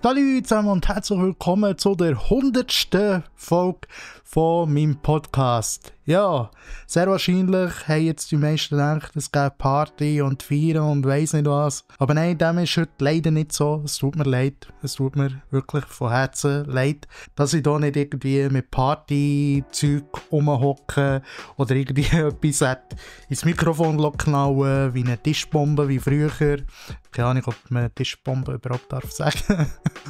Hallo zusammen und herzlich willkommen zu der 100. Folge von meinem Podcast. Ja, sehr wahrscheinlich haben jetzt die meisten gedacht, es gibt Party und Feiern und weiss nicht was. Aber nein, dem ist heute leider nicht so. Es tut mir leid. Es tut mir wirklich von Herzen leid, dass ich hier nicht irgendwie mit Party-Zeug rumhocke oder irgendwie etwas ins Mikrofon knallen, wie eine Tischbombe, wie früher. Keine Ahnung, ob man eine Tischbombe überhaupt sagen darf.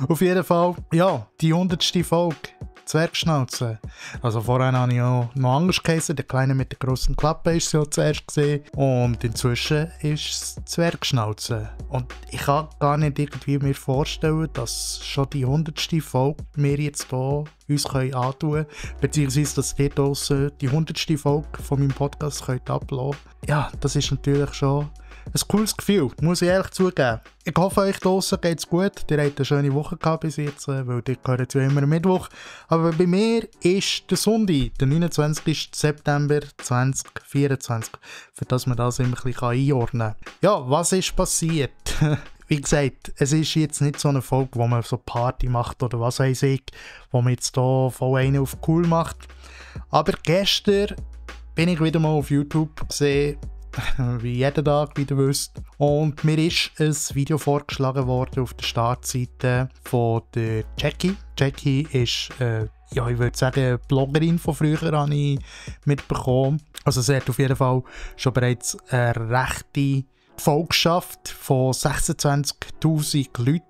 Auf jeden Fall, ja, die 100. Folge. Zwergschnauze. Also vorher habe ich auch noch anders geheißen. Der Kleine mit der grossen Klappe war es ja zuerst gesehen. Und inzwischen ist es Zwergschnauze. Und ich kann gar nicht irgendwie mir vorstellen, dass schon die 100. Folge wir jetzt hier uns antun können. Beziehungsweise, dass ihr draussen die 100. Folge von meinem Podcast uploaden könnt. Ja, das ist natürlich schon ein cooles Gefühl, muss ich ehrlich zugeben. Ich hoffe, euch draussen geht es gut. Ihr habt eine schöne Woche gehabt bis jetzt, weil ihr gehört ja immer am Mittwoch. Aber bei mir ist der Sonntag, der 29. September 2024, für das man das immer ein bisschen einordnen kann. Ja, was ist passiert? Wie gesagt, es ist jetzt nicht so eine Folge, wo man so Party macht oder was weiß ich, wo man jetzt hier voll einen auf cool macht. Aber gestern bin ich wieder mal auf YouTube gesehen, wie jeden Tag, wie ihr wisst. Und mir ist ein Video vorgeschlagen worden auf der Startseite von der Jackie. Jackie ist, ja, ich würde sagen, eine Bloggerin von früher, habe ich mitbekommen. Also sie hat auf jeden Fall schon bereits eine rechte Gefolgschaft von 26'000 Leuten.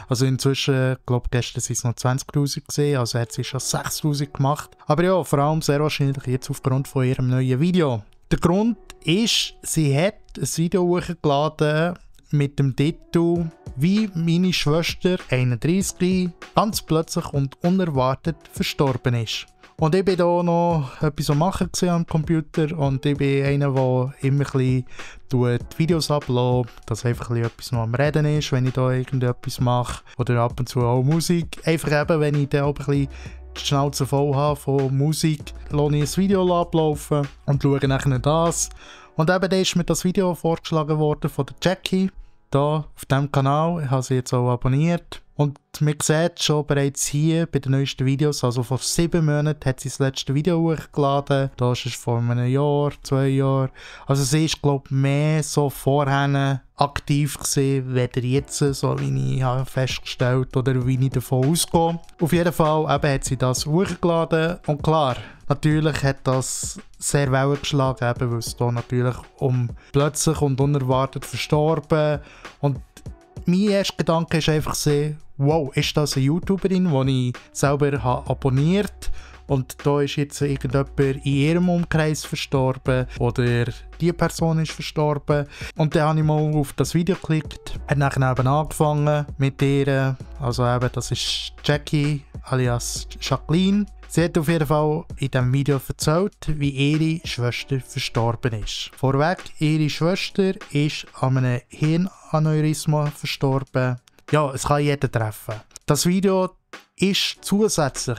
Also inzwischen, ich glaube, gestern waren es noch 20'000 gesehen, also hat sie schon 6'000 gemacht. Aber ja, vor allem sehr wahrscheinlich jetzt aufgrund von ihrem neuen Video. Der Grund ist, sie hat ein Video hochgeladen mit dem Titel «Wie meine Schwester 31 ganz plötzlich und unerwartet verstorben ist». Und ich war hier noch etwas am Machen am Computer und ich bin einer, der immer ein bisschen Videos uploadet, dass einfach etwas noch am Reden ist, wenn ich da irgendetwas mache. Oder ab und zu auch Musik. Einfach eben, wenn ich da auch ein bisschen die Schnauze voll habe von Musik, lasse ich ein Video ablaufen und schaue nachher das. Und eben da ist mir das Video vorgeschlagen worden von der Jackie, hier auf diesem Kanal. Ich habe sie jetzt auch abonniert. Und man sieht schon bereits hier bei den neuesten Videos, also vor 7 Monaten hat sie das letzte Video hochgeladen. Da ist es vor einem Jahr, 2 Jahren. Also sie ist, glaube ich, mehr so vorher aktiv gewesen, weder jetzt, so wie ich habe festgestellt oder wie ich davon ausgehe. Auf jeden Fall eben hat sie das hochgeladen und klar, natürlich hat das sehr Wellen geschlagen, eben, weil es hier natürlich plötzlich und unerwartet verstorben. Und mein erster Gedanke ist einfach so, wow, ist das eine YouTuberin, die ich selber abonniert habe? Und da ist jetzt irgendjemand in ihrem Umkreis verstorben oder die Person ist verstorben. Und dann habe ich mal auf das Video geklickt, habe nachher eben angefangen mit ihr. Also eben, das ist Jackie alias Jacqueline. Sie hat auf jeden Fall in diesem Video erzählt, wie ihre Schwester verstorben ist. Vorweg, ihre Schwester ist an einem Hirnaneurysma verstorben. Ja, es kann jeden treffen. Das Video ist zusätzlich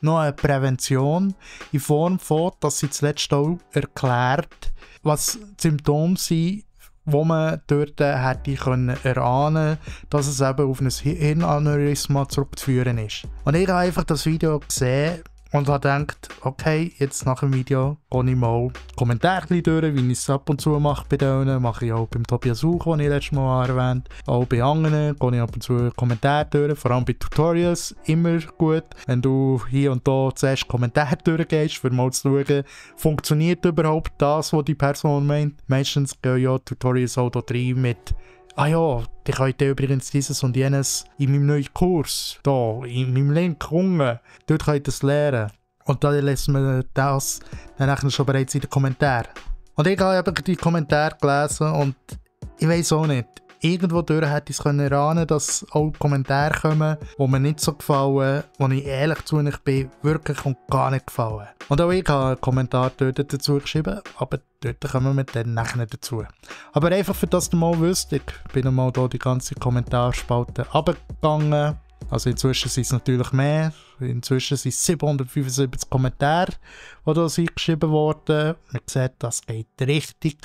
noch eine Prävention in Form von, dass sie zuletzt auch erklärt, was die Symptome sind, wo man dort hätte können erahnen, dass es eben auf ein Hirnaneurysma zurückzuführen ist. Und ich habe einfach das Video gesehen und habe gedacht, okay, jetzt nach dem Video gehe ich mal Kommentare durch, wie ich es ab und zu mache bei denen. Mache ich auch beim Tobias Such, den ich letztes Mal erwähnt habe. Auch bei anderen gehe ich ab und zu Kommentare durch, vor allem bei Tutorials immer gut. Wenn du hier und da zuerst Kommentare durchgehst, für mal zu schauen, funktioniert überhaupt das, was die Person meint. Meistens gehen ja Tutorials auch da rein mit «Ah ja, die könnt ihr übrigens dieses und jenes in meinem neuen Kurs, da, in meinem Link unten, dort könnt ihr es lernen.» Und dann lässt man das dann schon bereits in den Kommentaren. Und ich habe eben die Kommentare gelesen und ich weiss auch nicht, irgendwo durch hätte ich es erahnen, dass auch Kommentare kommen, die mir nicht so gefallen, die ich ehrlich zu euch bin, wirklich und gar nicht gefallen. Und auch ich habe einen Kommentar dort dazu geschrieben, aber dort kommen wir dann nachher dazu. Aber einfach für das ihr mal wisst, ich bin mal hier die ganze Kommentarspalte runtergegangen. Also inzwischen sind es natürlich mehr. Inzwischen sind es 775 Kommentare, die da sind geschrieben wurden. Man sieht, das geht richtig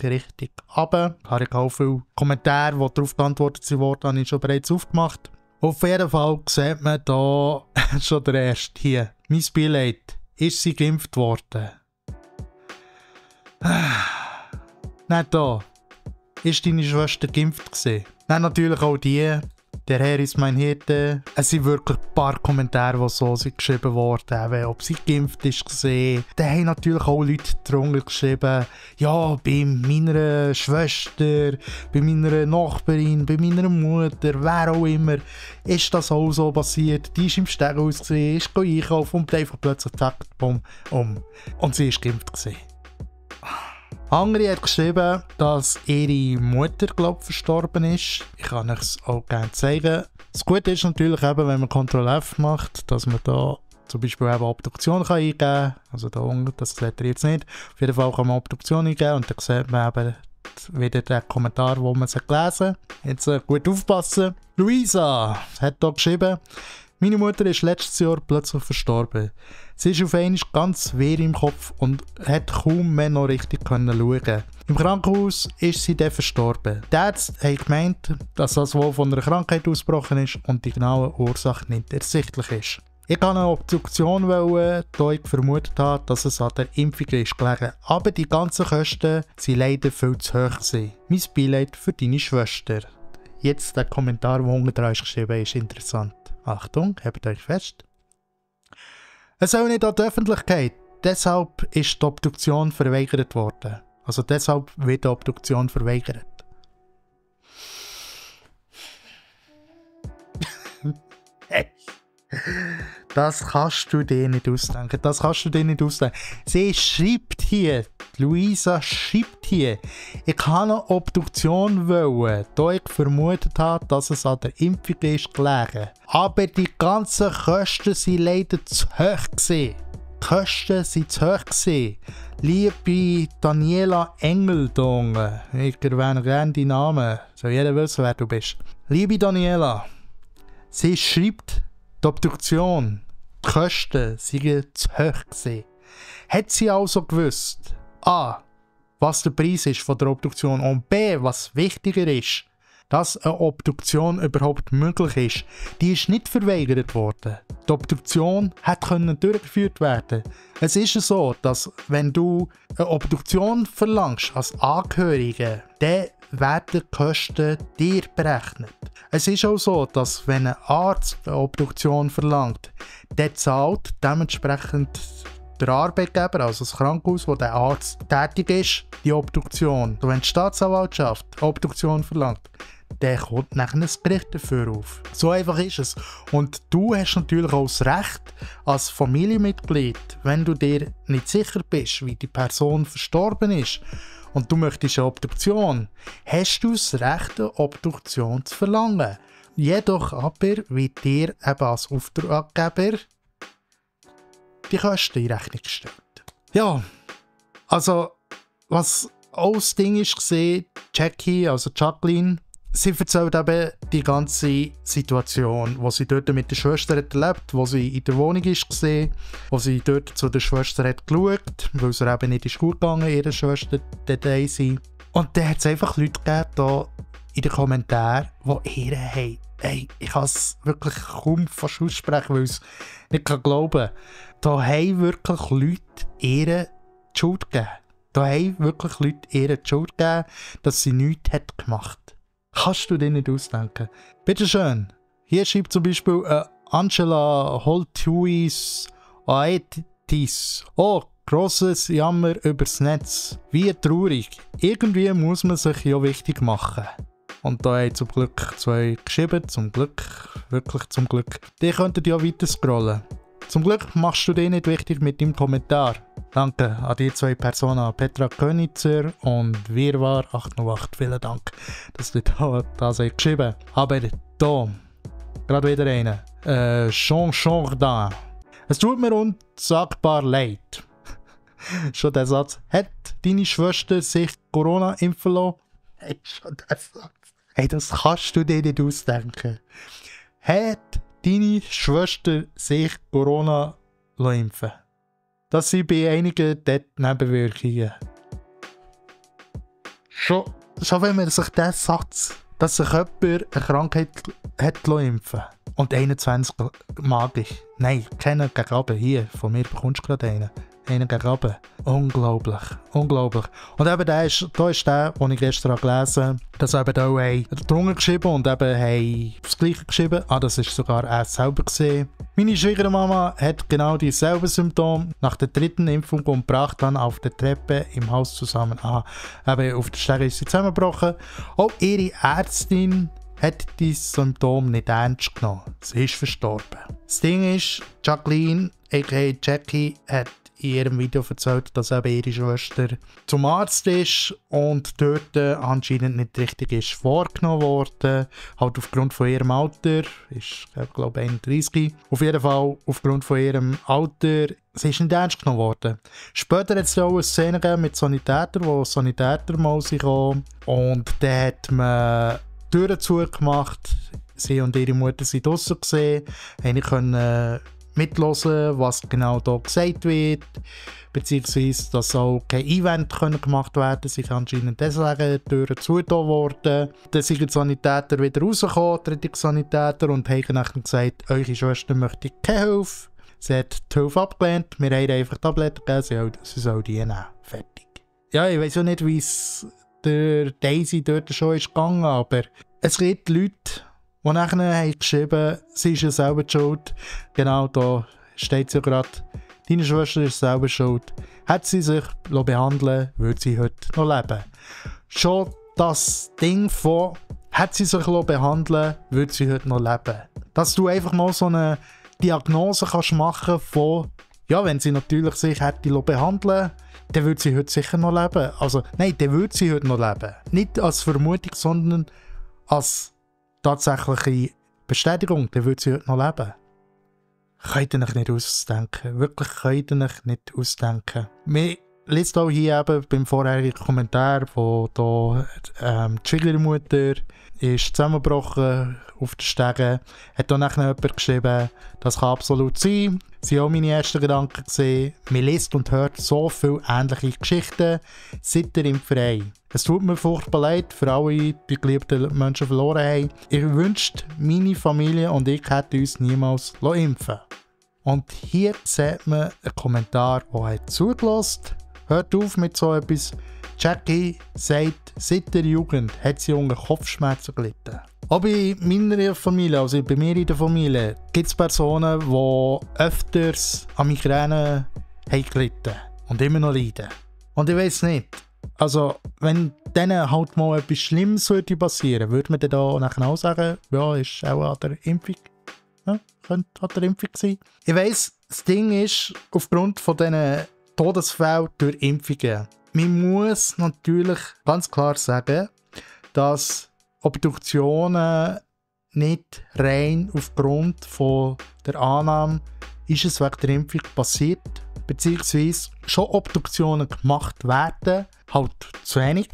runter. Ich habe auch viele Kommentare, die darauf geantwortet wurden, habe ich schon bereits aufgemacht. Auf jeden Fall sieht man hier schon der erste hier. Mein Beileid. Ist sie geimpft worden? Nicht da. Ist deine Schwester geimpft gewesen? Nein, natürlich auch die. Der Herr ist mein Hirte. Es sind wirklich ein paar Kommentare, die so sind geschrieben worden, ob sie geimpft ist gesehen. Da haben natürlich auch Leute drunter geschrieben, ja, bei meiner Schwester, bei meiner Nachbarin, bei meiner Mutter, wer auch immer, ist das auch so passiert. Die ist im Stegenhaus gesehen, ist einkaufen und einfach plötzlich zack, bumm, und sie ist geimpft gesehen. Andere hat geschrieben, dass ihre Mutter, verstorben ist. Ich kann es auch gerne zeigen. Das Gute ist natürlich eben, wenn man Ctrl F macht, dass man da zum Beispiel eben Obduktion kann eingeben kann. Also da unten, das seht ihr jetzt nicht. Auf jeden Fall kann man Obduktion eingeben und dann sieht man eben wieder den Kommentar, wo man es gelesen hat. Jetzt gut aufpassen. Luisa hat hier geschrieben, meine Mutter ist letztes Jahr plötzlich verstorben. Sie ist auf einmal ganz wirr im Kopf und hat kaum mehr noch richtig schauen. Im Krankenhaus ist sie dann verstorben. Die Ärzte haben gemeint, dass das wohl von einer Krankheit ausgebrochen ist und die genaue Ursache nicht ersichtlich ist. Ich wollte eine Obduktion, da ich vermutet habe, dass es an der Impfung ist gelegen. Aber die ganzen Kosten waren leider viel zu hoch. Mein Beileid für deine Schwester. Jetzt der Kommentar, der unten dran ist geschrieben, ist interessant. Achtung, habt euch fest. Es soll nicht an die Öffentlichkeit. Deshalb ist die Obduktion verweigert worden. Also deshalb wird die Obduktion verweigert. Das kannst du dir nicht ausdenken. Das kannst du dir nicht ausdenken. Sie schreibt hier, Luisa schreibt hier, ich habe eine Obduktion wollen, da ich vermutet habe, dass es an der Impfung ist gelegen. Aber die ganzen Kosten waren leider zu hoch gewesen. Die Kosten waren zu hoch gewesen. Liebe Daniela Engeldung, ich erwähne gerne deinen Namen, soll jeder wissen, wer du bist. Liebe Daniela, sie schreibt, die Obduktion, die Kosten waren zu hoch gewesen. Hat sie also gewusst, A, was der Preis ist von der Obduktion und B, was wichtiger ist, dass eine Obduktion überhaupt möglich ist, die ist nicht verweigert worden. Die Obduktion hätte durchgeführt werden. Es ist so, dass wenn du eine Obduktion verlangst als Angehörige, dann werden die Kosten dir berechnet. Es ist auch so, dass wenn ein Arzt eine Obduktion verlangt, der zahlt dementsprechend der Arbeitgeber, also das Krankenhaus, wo der Arzt tätig ist, die Obduktion. Und wenn die Staatsanwaltschaft eine Obduktion verlangt, dann kommt nachher ein Gericht dafür auf. So einfach ist es. Und du hast natürlich auch das Recht, als Familienmitglied, wenn du dir nicht sicher bist, wie die Person verstorben ist, und du möchtest eine Obduktion, hast du das Recht, eine Obduktion zu verlangen. Jedoch aber wird dir eben als Auftraggeber die Kosten in Rechnung gestellt. Ja, also was auch das Ding ist gesehen, Jackie, also Jacqueline, sie erzählt eben die ganze Situation, wo sie dort mit der Schwester hat erlebt, wo sie in der Wohnung ist gesehen, wo sie dort zu der Schwester hat geschaut, weil es ihr eben nicht ist gut gegangen, ihre Schwester dort sein. Und dann hat es einfach Leute gegeben, da in den Kommentaren, die ihr haben. Hey, ich kann es wirklich kaum fast aussprechen, weil ich es nicht glauben kann. Da haben wirklich Leute ihr die Schuld gegeben. Da haben wirklich Leute ihr die Schuld gegeben, dass sie nichts hat gemacht. Kannst du dir nicht ausdenken. Bitte schön. Hier schreibt zum Beispiel Angela Holtuis Aetis. Oh, grosses Jammer übers Netz. Wie traurig. Irgendwie muss man sich ja wichtig machen. Und da haben zum Glück 2 geschrieben. Zum Glück. Wirklich zum Glück. Die könnten ja weiter scrollen. Zum Glück machst du dich nicht wichtig mit deinem Kommentar. Danke an die 2 Personen, Petra Könitzer und Wirrwarr 808. Vielen Dank, dass du das hast geschrieben. Aber da, gerade wieder eine. Jean Jourdain. Es tut mir unsagbar leid. Schon der Satz. Hat deine Schwester sich Corona impfen lassen? Hey, schon der Satz. Hey, das kannst du dir nicht ausdenken. Hat deine Schwester sich Corona impfen lassen? Das sind bei einigen dort Nebenwirkungen. Schon wenn man sich diesen Satz dass sich jemand eine Krankheit hat impfen lassen. Und 21 mag ich. Nein, keinen gegen oben. Hier, von mir bekommst du gerade einen. Einen gegen oben. Unglaublich. Unglaublich. Und eben da ist der, den ich gestern gelesen habe, dass eben auch drunter geschrieben und eben haben das Gleiche geschrieben. Das ist sogar er selber gesehen. Meine Schwiegermama hat genau dieselben Symptome nach der 3. Impfung und brach dann auf der Treppe im Haus zusammen. Eben auf der Stege ist sie zusammengebrochen. Auch ihre Ärztin hat dieses Symptom nicht ernst genommen. Sie ist verstorben. Das Ding ist, Jacqueline, aka Jackie, hat in ihrem Video erzählt, dass eben ihre Schwester zum Arzt ist und dort anscheinend nicht richtig ist vorgenommen worden. Halt aufgrund von ihrem Alter, ist glaube ich 31. Auf jeden Fall aufgrund von ihrem Alter, sie ist nicht ernst genommen worden. Später hat es auch eine Szene gegeben mit Sanitätern, wo Sanitäter mal kamen und dann hat man Türen zugemacht. Sie und ihre Mutter sind draussen gesehen, können mithören, was genau da gesagt wird, beziehungsweise dass auch kein Event gemacht werden konnte, sich anscheinend deswegen die Türen zugetan worden. Dann sind die Sanitäter wieder rausgekommen, die Rettungssanitäter, und haben dann gesagt, eure Schwester möchte keine Hilfe. Sie hat die Hilfe abgelehnt, wir haben einfach Tabletten gegeben, sie soll die nehmen. Fertig. Ja, ich weiss auch nicht, wie es der Daisy dort schon ist gegangen, aber es gibt Leute, die nachher geschrieben haben, sie ist ja selber schuld. Genau, da steht sie ja gerade. Deine Schwester ist selber schuld. Hat sie sich behandeln lassen, würde sie heute noch leben. Schon das Ding von, hat sie sich behandeln lassen, würde sie heute noch leben. Dass du einfach mal so eine Diagnose kannst machen von, ja, wenn sie natürlich sich hätte behandeln lassen, dann würde sie heute sicher noch leben. Also, nein, dann würde sie heute noch leben. Nicht als Vermutung, sondern als tatsächliche Bestätigung, dann würde sie heute noch leben. Könnt ihr euch nicht ausdenken. Wirklich könnt ihr euch nicht ausdenken. Wir lesen auch hier eben beim vorherigen Kommentar, wo da die Schwiegermutter ist zusammengebrochen auf der Stege. Hat dann nachher jemand geschrieben, das kann absolut sein. Sie haben auch meine ersten Gedanken gesehen. Man liest und hört so viele ähnliche Geschichten seit der Impferei. Es tut mir furchtbar leid für alle, die geliebten Menschen verloren haben. Ich wünschte, meine Familie und ich hätten uns niemals impfen lassen. Und hier sieht man einen Kommentar, der hat zugelassen. Hört auf mit so etwas. Jackie sagt, seit der Jugend hat sie unter Kopfschmerzen gelitten. Auch bei meiner Familie, also bei mir in der Familie, gibt es Personen, die öfters an Migräne haben gelitten und immer noch leiden. Und ich weiss nicht, also wenn denen halt mal etwas Schlimmes passieren würde, man dann da nachher auch sagen, ja, ist auch an der Impfung. Ja, könnte an der Impfung sein. Ich weiss, das Ding ist, aufgrund von diesen Todesfällen durch Impfungen, man muss natürlich ganz klar sagen, dass Obduktionen nicht rein aufgrund von der Annahme, ist es wegen der Impfung passiert, beziehungsweise schon Obduktionen gemacht werden, halt zu wenig,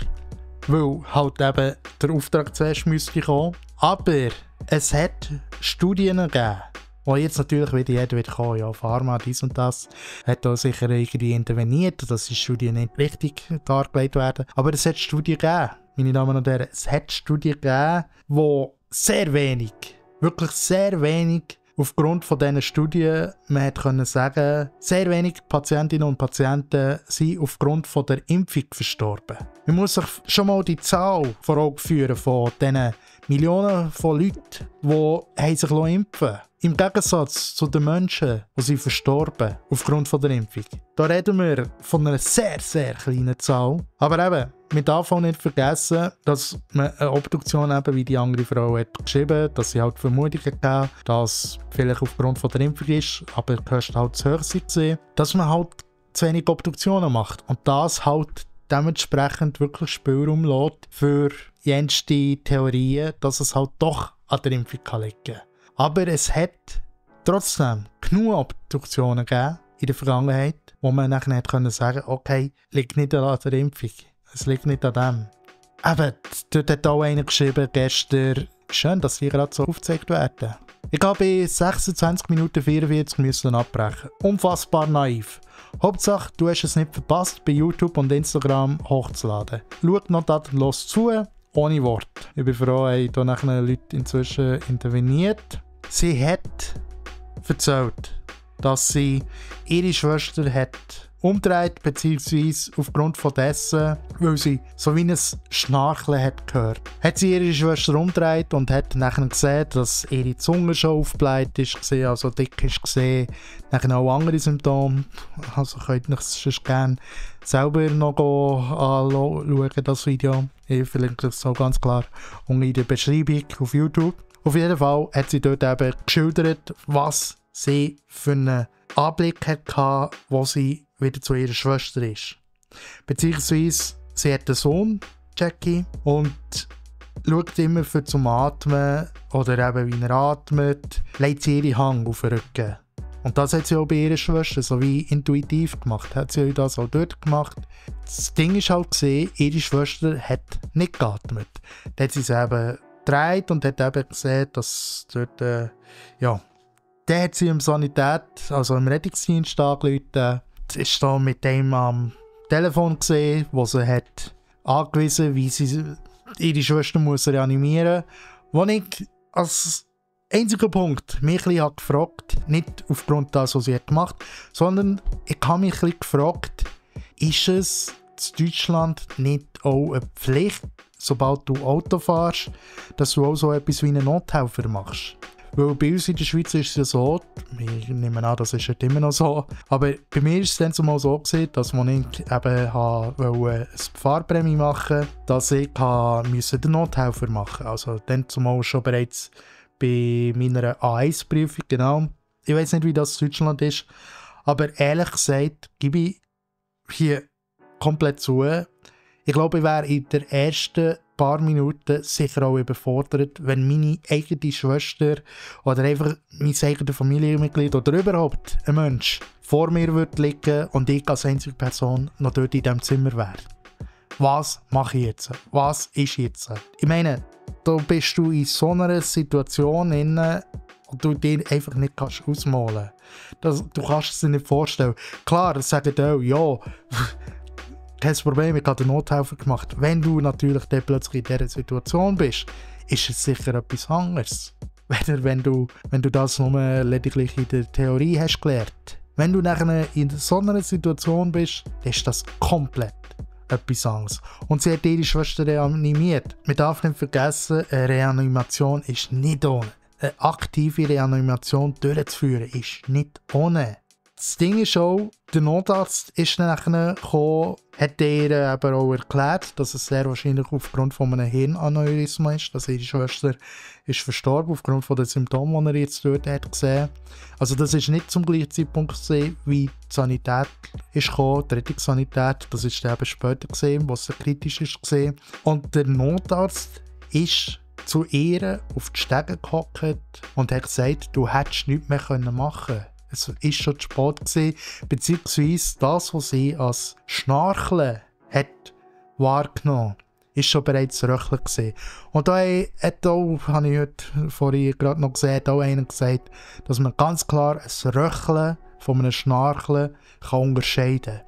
weil halt eben der Auftrag zuerst müsste kommen. Aber es hat Studien gegeben, wo jetzt natürlich wieder jeder wird kommen, ja, Pharma, dies und das, hat da sicher irgendwie interveniert, dass die Studien nicht richtig dargelegt werden. Aber es hat Studien gegeben, meine Damen und Herren, es hat Studien gegeben, wo sehr wenig, wirklich sehr wenig, aufgrund von diesen Studien, man hat können sagen, sehr wenig Patientinnen und Patienten sind aufgrund von der Impfung verstorben. Man muss sich schon mal die Zahl vor Augen führen von diesen Millionen von Leuten, die sich impfen lassen. Im Gegensatz zu den Menschen, die sind verstorben aufgrund von der Impfung. Da reden wir von einer sehr, sehr kleinen Zahl. Aber eben, man darf auch nicht vergessen, dass man eine Obduktion, eben wie die andere Frau hat geschrieben, dass sie halt Vermutungen gegeben, dass vielleicht aufgrund von der Impfung ist, aber die Kosten halt zu hoch sind, dass man halt zu wenig Obduktionen macht. Und das halt dementsprechend wirklich Spielraum lässt für jenste Theorien, dass es halt doch an der Impfung liegen kann. Aber es hat trotzdem genug Obduktionen gegeben in der Vergangenheit, wo man nachher nicht sagen konnte, okay, liegt nicht an der Impfung. Es liegt nicht an dem. Aber dort hat auch einer geschrieben gestern, schön, dass wir gerade so aufgezeigt werden. Ich habe bei 26 Minuten 44 müssen abbrechen. Unfassbar naiv. Hauptsache, du hast es nicht verpasst, bei YouTube und Instagram hochzuladen. Schau noch tatenlos zu ohne Wort. Ich bin froh, haben hier nachher Leute inzwischen interveniert. Sie hat erzählt, dass sie ihre Schwester hat umgedreht, beziehungsweise aufgrund von dessen, weil sie so wie ein Schnarchen hat gehört, hat sie ihre Schwester umgedreht und hat nachher gesehen, dass ihre Zunge schon aufgebläht ist, also dick ist gesehen, nachher auch andere Symptome, also könnt ihr es sonst gerne selber noch anschauen, das Video, ich verlinke das so ganz klar unten in der Beschreibung auf YouTube. Auf jeden Fall hat sie dort eben geschildert, was sie für einen Anblick hatte, wo sie wieder zu ihrer Schwester ist. Beziehungsweise sie hat einen Sohn, Jackie, und schaut immer für zum Atmen oder eben wie er atmet, legt sie ihre Hand auf den Rücken. Und das hat sie auch bei ihrer Schwester so wie intuitiv gemacht. Hat sie das auch dort gemacht. Das Ding ist halt gesehen, ihre Schwester hat nicht geatmet. Dann hat sie es eben gedreht und hat eben gesehen, dass dort, Dann hat sie im Sanität, also im Rettungsdienst angerufen. Ist da mit dem am Telefon gesehen, wo sie hat angewiesen, wie sie ihre Schwester muss reanimieren muss. Wo ich als einziger Punkt mich ein bisschen gefragt, nicht aufgrund dessen, was sie hat gemacht hat, sondern ich habe mich ein bisschen gefragt, ist es in Deutschland nicht auch eine Pflicht, sobald du Auto fährst, dass du auch so etwas wie einen Nothelfer machst? Weil bei uns in der Schweiz ist es ja so, ich nehme an, das ist halt immer noch so, aber bei mir ist es dann zumal so gewesen, dass man eben eine Fahrprämie machen wollte, dass ich den Nothelfer machen musste. Also dann zumal schon bereits bei meiner A1-Prüfung, genau. Ich weiß nicht, wie das in Deutschland ist, aber ehrlich gesagt gebe ich hier komplett zu. Ich glaube, ich wäre in den ersten paar Minuten sicher auch überfordert, wenn meine eigene Schwester oder einfach mein eigenes Familienmitglied oder überhaupt ein Mensch vor mir würde liegen und ich als einzige Person noch dort in diesem Zimmer wäre. Was mache ich jetzt? Was ist jetzt? Ich meine, da bist du in so einer Situation inne und du dir einfach nicht kannst ausmalen. Du kannst es dir nicht vorstellen. Klar, das sagen auch, ja, kein Problem, ich habe den Nothelfer gemacht. Wenn du natürlich dann plötzlich in dieser Situation bist, ist es sicher etwas anderes. Wenn du das nur lediglich in der Theorie hast gelernt. Wenn du nachher in so einer Situation bist, ist das komplett etwas anderes. Und sie hat ihre Schwester reanimiert. Man darf nicht vergessen, eine Reanimation ist nicht ohne. Eine aktive Reanimation durchzuführen ist nicht ohne. Das Ding ist auch, der Notarzt ist nachher gekommen, hat ihr aber auch erklärt, dass es sehr wahrscheinlich aufgrund von einem Hirnaneurysma ist, dass ihre Schwester ist verstorben aufgrund von den Symptomen, die er jetzt dort hat gesehen. Also das ist nicht zum gleichen Zeitpunkt gesehen, wie die Sanität ist gekommen, die Rettungssanität, das ist dann eben später gesehen, was sehr kritisch ist gesehen. Und der Notarzt ist zu ihr auf die Stege gehockt und hat gesagt, du hättest nichts mehr machen können. Es war schon zu spät gewesen, beziehungsweise das, was sie als Schnarchen hat wahrgenommen, ist schon bereits Röcheln gewesen. Und da hat auch, habe ich heute vorhin gerade noch gesehen, auch einer gesagt, dass man ganz klar ein Röcheln von einem Schnarchen kann unterscheiden kann.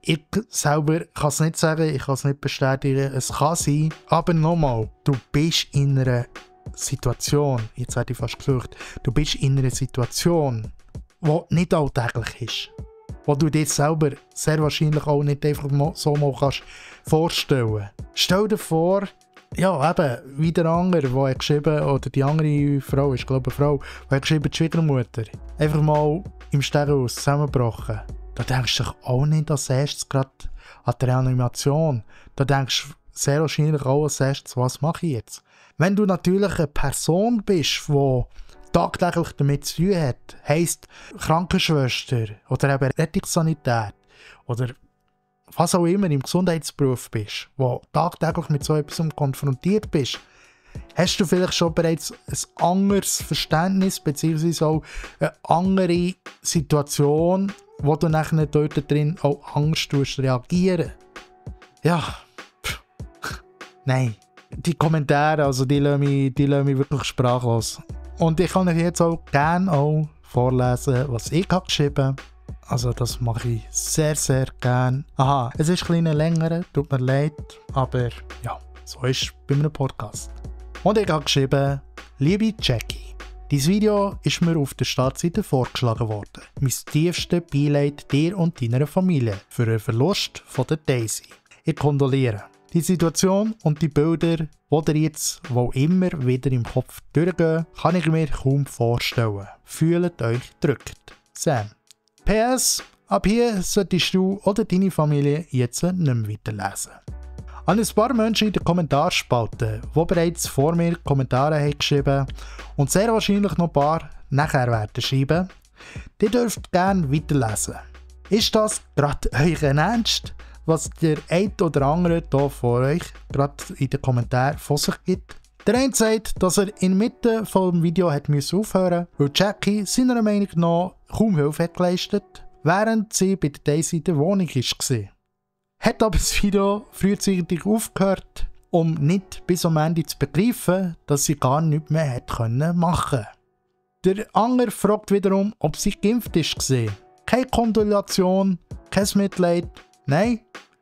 Ich selber kann es nicht sagen, ich kann es nicht bestätigen, es kann sein, aber nochmal, du bist in einer Situation, jetzt hätte ich fast geflucht, du bist in einer Situation, die nicht alltäglich ist. Wo du dir selber sehr wahrscheinlich auch nicht einfach so mal kannst vorstellen. Stell dir vor, ja eben, wie der andere, der hat geschrieben, oder die andere Frau, ist glaube ich eine Frau, die hat geschrieben, die Schwiegermutter, einfach mal im Stegenhaus zusammengebrochen. Da denkst du dich auch nicht als erstes gerade an die Reanimation. Da denkst du sehr wahrscheinlich auch als erstes, was mache ich jetzt? Wenn du natürlich eine Person bist, die tagtäglich damit zu tun hat, heisst Krankenschwester oder eben Rettungssanität oder was auch immer im Gesundheitsberuf bist, wo tagtäglich mit so etwas konfrontiert bist, hast du vielleicht schon bereits ein anderes Verständnis bzw. auch eine andere Situation, wo du nachher dort drin auch Angst reagieren. Ja, nein. Die Kommentare, also die lassen mich wirklich sprachlos. Und ich kann euch jetzt auch gerne auch vorlesen, was ich habe geschrieben. Also das mache ich sehr, sehr gerne. Aha, es ist ein bisschen länger, tut mir leid, aber ja. So ist es bei einem Podcast. Und ich habe geschrieben, liebe Jackie, dieses Video ist mir auf der Startseite vorgeschlagen worden. Mein tiefstes Beileid dir und deiner Familie für den Verlust von der Daisy. Ich kondoliere. Die Situation und die Bilder, die dir jetzt wo immer wieder im Kopf durchgehen, kann ich mir kaum vorstellen. Fühlt euch gedrückt. Sam. PS, ab hier solltest du oder deine Familie jetzt nicht mehr weiterlesen. An ein paar Menschen in den Kommentarspalte, die bereits vor mir Kommentare haben geschrieben und sehr wahrscheinlich noch ein paar nachher werden schreiben, die dürft gerne weiterlesen. Ist das gerade euer Ernst, was der ein oder andere hier vor euch gerade in den Kommentaren von sich gibt? Der eine sagt, dass er in der Mitte des Videos aufhören musste, weil Jackie seiner Meinung nach kaum Hilfe hat geleistet, während sie bei der Daisy in der Wohnung war. Hat aber das Video frühzeitig aufgehört, um nicht bis am Ende zu begreifen, dass sie gar nichts mehr machen konnte. Der andere fragt wiederum, ob sie geimpft war. Keine Kondolation, kein Mitleid, nein,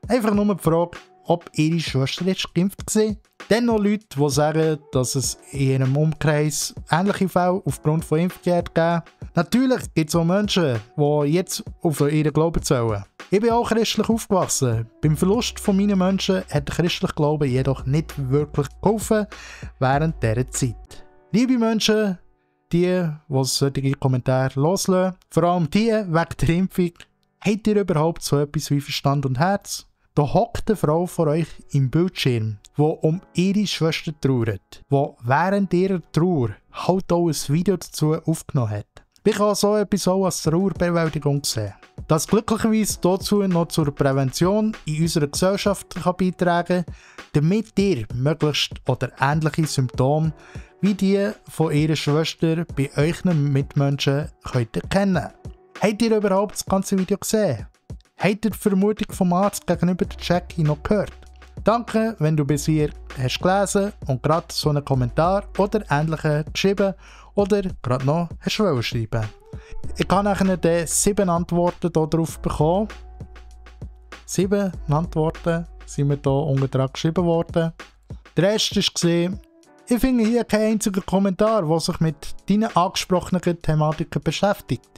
einfach nur die Frage, ob ihre Schwester geimpft war. Dann noch Leute, die sagen, dass es in ihrem Umkreis ähnliche Fälle aufgrund von Impfungen gegeben. Natürlich gibt es auch Menschen, die jetzt auf ihren Glauben zählen. Ich bin auch christlich aufgewachsen. Beim Verlust von meinen Menschen hat der christliche Glaube jedoch nicht wirklich geholfen während dieser Zeit. Liebe Menschen, die solche Kommentare loslassen, vor allem die wegen der Impfung, habt ihr überhaupt so etwas wie Verstand und Herz? Da hockt eine Frau vor euch im Bildschirm, die um ihre Schwester trauert, die während ihrer Trauer halt auch ein Video dazu aufgenommen hat. Ich kann so etwas auch als Trauerbewältigung sehen. Das glücklicherweise dazu noch zur Prävention in unserer Gesellschaft kann beitragen kann, damit ihr möglichst oder ähnliche Symptome wie die von ihrer Schwester bei euren Mitmenschen könnt erkennen. Habt ihr überhaupt das ganze Video gesehen? Habt ihr die Vermutung vom Arzt gegenüber der Jackie noch gehört? Danke, wenn du bis hier hast gelesen und gerade so einen Kommentar oder ähnlichen geschrieben oder gerade noch hast schreiben. Ich habe nachher 7 Antworten darauf bekommen. 7 Antworten sind mir hier unten dran geschrieben worden. Der erste war, ich finde hier keinen einzigen Kommentar, der sich mit deinen angesprochenen Thematiken beschäftigt.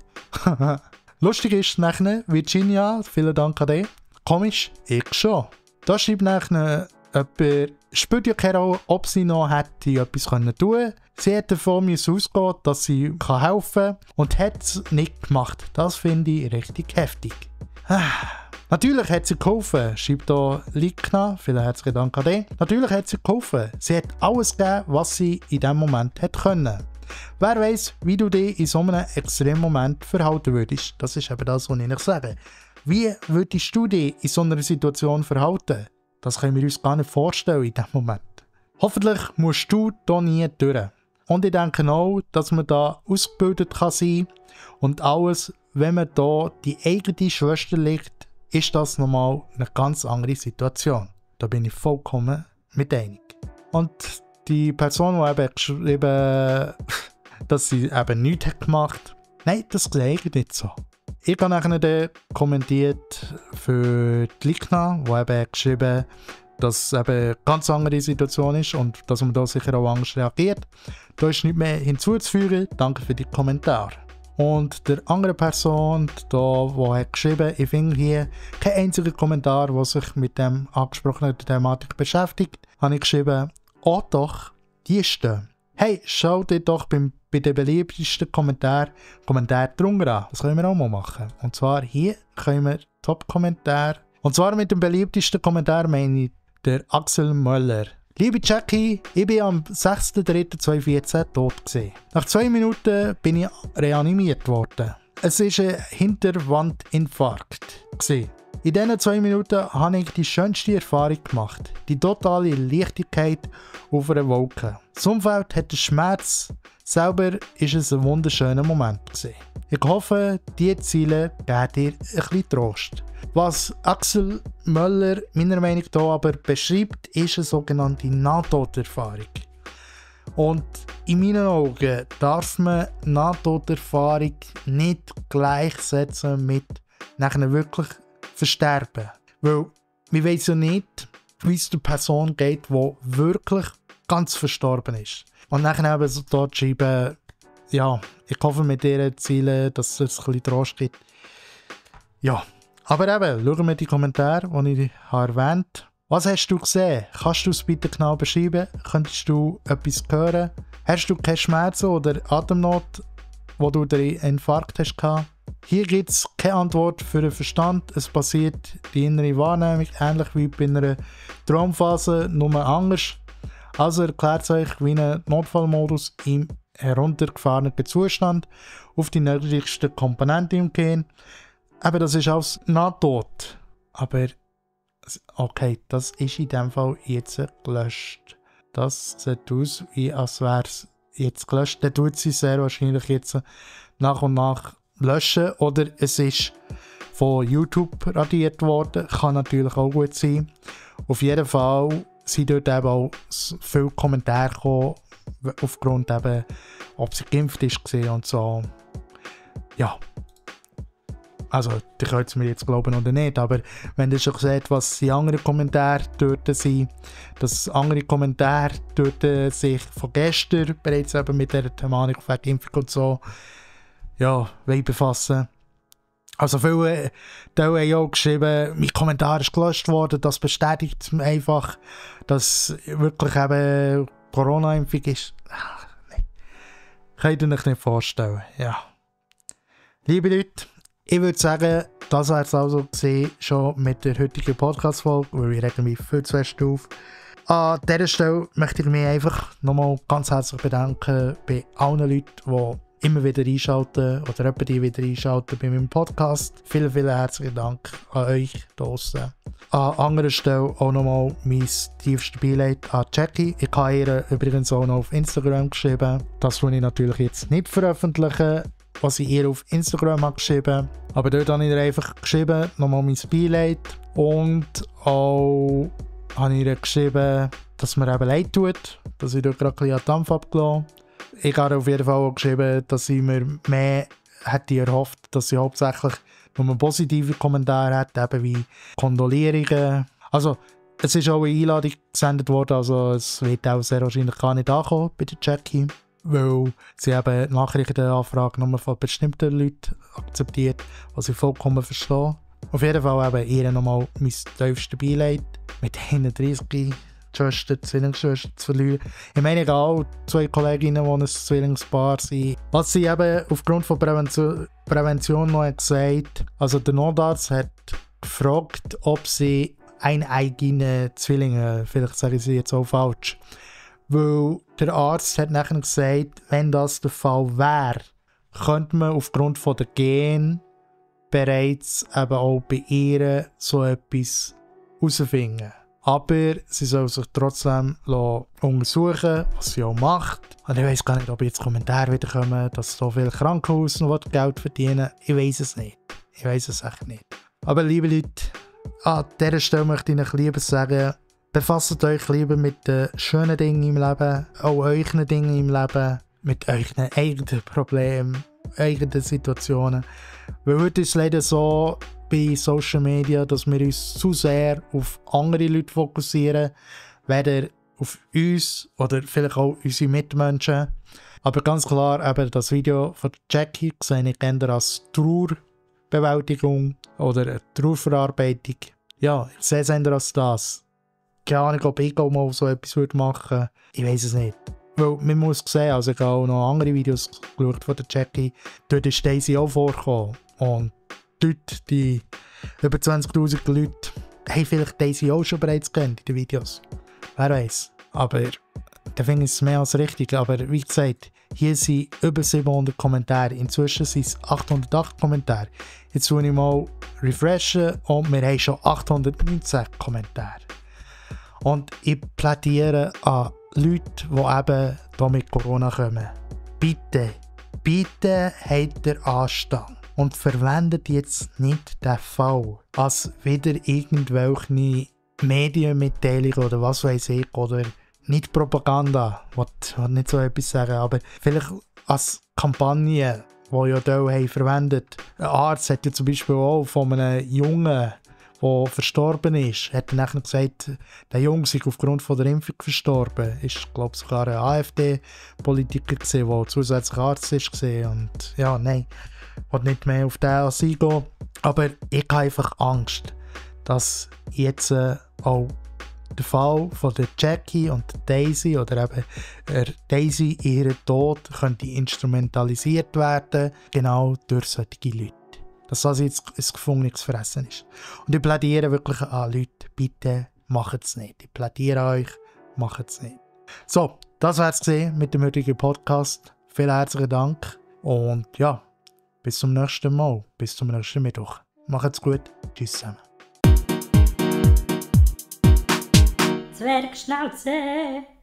Lustig ist nachher, Virginia, vielen Dank an dich. Komisch, ich schon. Da schreibt nachher jemand, spielt ja keine Rolle, ob sie noch hätte etwas tun können. Sie hat davon ausgehen, dass sie helfen kann und hat es nicht gemacht. Das finde ich richtig heftig. Natürlich hat sie geholfen, schreibt hier Likna, vielen herzlichen Dank an dich. Natürlich hat sie geholfen. Sie hat alles gegeben, was sie in diesem Moment hätte können. Wer weiss, wie du dich in so einem extremen Moment verhalten würdest. Das ist eben das, was ich sage. Wie würdest du dich in so einer Situation verhalten? Das können wir uns gar nicht vorstellen in diesem Moment. Hoffentlich musst du hier nie durch. Und ich denke auch, dass man da ausgebildet kann sein und alles, wenn man da die eigene Schwester liegt, ist das nochmal eine ganz andere Situation. Da bin ich vollkommen mit einig. Und die Person, die eben geschrieben, dass sie eben nichts gemacht hat, nein, das sehe ich nicht so. Ich habe nachher kommentiert für die Likna, die eben geschrieben hat, dass es eben eine ganz andere Situation ist und dass man da sicher auch anders reagiert. Da ist nichts mehr hinzuzufügen. Danke für die Kommentare. Und der andere Person, die hat geschrieben, ich finde hier kein einziger Kommentar, der sich mit dem angesprochenen Thematik beschäftigt, habe ich geschrieben, oh doch, die stehen. Hey, schau dir doch bei den beliebtesten Kommentaren drunter an. Das können wir auch mal machen. Und zwar hier können wir Top-Kommentar. Und zwar mit dem beliebtesten Kommentar meine ich der Axel Möller. Liebe Jackie, ich bin am 6.3.2014 tot gewesen. Nach 2 Minuten bin ich reanimiert worden. Es war ein Hinterwandinfarkt gewesen. In diesen 2 Minuten habe ich die schönste Erfahrung gemacht. Die totale Leichtigkeit auf einer Wolke. Das Umfeld hat den Schmerz. Selber war es ein wunderschöner Moment gewesen. Ich hoffe, diese Ziele geben dir ein bisschen Trost. Was Axel Möller meiner Meinung nach aber beschreibt, ist eine sogenannte Nahtoderfahrung. Und in meinen Augen darf man Nahtoderfahrung nicht gleichsetzen mit nachher wirklich Versterben. Weil wir wissen ja nicht, wie es der Person geht, die wirklich ganz verstorben ist. Und dann eben so dort schreiben, ja, ich hoffe mit ihren Zielen, dass es ein bisschen Trost gibt. Ja, aber eben, schauen wir die Kommentare, die ich erwähnt habe. Was hast du gesehen? Kannst du es bitte genau beschreiben? Könntest du etwas hören? Hast du keine Schmerzen oder Atemnot, wo du den Infarkt hast gehabt? Hier gibt es keine Antwort für den Verstand. Es passiert die innere Wahrnehmung, ähnlich wie bei einer Traumphase, nur anders. Also erklärt es euch wie ein Notfallmodus im heruntergefahrenen Zustand auf die niedrigste Komponente im Gehirn. Aber das ist alles Nahtod. Aber okay, das ist in dem Fall jetzt gelöscht. Das sieht aus, wie als wäre es jetzt gelöscht. Dann tut sie sehr wahrscheinlich jetzt nach und nach löschen. Oder es ist von YouTube radiert worden. Kann natürlich auch gut sein. Auf jeden Fall sind dort eben auch viele Kommentare gekommen, aufgrund eben, ob sie geimpft ist und so. Ja. Also, die könnt es mir jetzt glauben oder nicht, aber wenn ihr schon seht, was die anderen Kommentare dort sind, dass andere Kommentare dort sich von gestern bereits eben mit der Thematik von Impfung und so, ja, befassen. Also viele haben auch geschrieben, mein Kommentar ist gelöscht worden, das bestätigt einfach, dass wirklich eben Corona-Impfung ist. Ach, nee. Könnt ihr euch nicht vorstellen, ja. Liebe Leute, ich würde sagen, das war es also gewesen, schon mit der heutigen Podcast-Folge, weil ich rege mich viel zu fest auf. An dieser Stelle möchte ich mich einfach nochmal ganz herzlich bedanken bei allen Leuten, die immer wieder einschalten oder jemand die wieder einschalten bei meinem Podcast. Vielen, vielen herzlichen Dank an euch draussen. An anderer Stelle auch nochmal mein tiefstes Beileid an Jackie. Ich habe ihr übrigens auch noch auf Instagram geschrieben. Das tue ich natürlich jetzt nicht veröffentlichen, was ich ihr auf Instagram habe geschrieben. Aber dort habe ich ihr einfach geschrieben, nochmal mein Beileid. Und auch habe ich ihr geschrieben, dass mir eben leid tut, dass ich dort gerade ein bisschen an Dampf abgelassen. Ich habe auf jeden Fall auch geschrieben, dass ich mir mehr hätte erhofft, dass sie hauptsächlich nur positive Kommentare hat, eben wie Kondolierungen. Also, es ist auch eine Einladung gesendet worden, also es wird auch sehr wahrscheinlich gar nicht ankommen bei der Jackie, weil sie eben Nachrichtenanfragen nur von bestimmten Leuten akzeptiert, was ich vollkommen verstehe. Auf jeden Fall eben ihr nochmal mein tiefstes Beileid mit 31 Zwillingsschwestern zu verlieren. Ich meine, egal, zwei Kolleginnen, die ein Zwillingspaar sind. Was sie eben aufgrund von Prävention noch gesagt hat, also der Notarzt hat gefragt, ob sie eineigene Zwillinge, vielleicht sage ich sie jetzt auch falsch, weil der Arzt hat nachher gesagt, wenn das der Fall wäre, könnte man aufgrund von der Gen bereits eben auch bei ihr so etwas herausfinden. Aber sie soll sich trotzdem untersuchen, was sie auch macht. Und ich weiss gar nicht, ob jetzt Kommentare wieder kommen, dass so viele Krankenhäuser noch Geld verdienen. Ich weiss es nicht. Ich weiss es echt nicht. Aber liebe Leute, an dieser Stelle möchte ich euch lieber sagen, befasst euch lieber mit den schönen Dingen im Leben, auch euren Dingen im Leben, mit euren eigenen Problemen, eigenen Situationen. Weil heute ist es leider so, bei Social Media, dass wir uns zu sehr auf andere Leute fokussieren, weder auf uns oder vielleicht auch unsere Mitmenschen. Aber ganz klar, eben das Video von Jackie sehe ich eher als Trauerbewältigung oder Trauerverarbeitung. Ja, ich sehe es eher als das. Keine Ahnung, ob ich auch mal so etwas machen würde. Ich weiß es nicht. Weil man muss sehen, also ich habe auch noch andere Videos geschaut von der Jackie, dort ist Daisy auch vorgekommen. Und dort, die über 20'000 Leute, haben vielleicht Daisy auch schon bereits kennt in den Videos. Wer weiß. Aber da finde ich es mehr als richtig. Aber wie gesagt, hier sind über 700 Kommentare. Inzwischen sind es 808 Kommentare. Jetzt tue ich mal refreshen und wir haben schon 819 Kommentare. Und ich plädiere an Leute, die eben hier mit Corona kommen. Bitte, bitte habt ihr Anstand. Und verwendet jetzt nicht den Fall als wieder irgendwelche Medienmitteilungen oder was weiß ich, oder nicht Propaganda, ich will nicht so etwas sagen, aber vielleicht als Kampagne, die ja hier haben verwendet. Ein Arzt hat ja zum Beispiel auch von einem Jungen, der verstorben ist, hat er nachher gesagt, der Junge sei aufgrund von der Impfung verstorben. Ist, glaube ich, sogar ein AfD-Politiker gewesen, der zusätzlich Arzt war. Und ja, nein, ich will nicht mehr auf den eingehen. Aber ich habe einfach Angst, dass jetzt auch der Fall von der Jackie und der Daisy oder eben Daisy, ihren Tod, könnte instrumentalisiert werden, genau durch solche Leute. Dass das jetzt ein gefundenes Fressen ist. Und ich plädiere wirklich an Leute, bitte macht es nicht. Ich plädiere an euch, macht es nicht. So, das war es mit dem heutigen Podcast. Vielen herzlichen Dank und ja, bis zum nächsten Mal, bis zum nächsten Mittwoch. Macht's gut, tschüss zusammen. Zwergschnauze.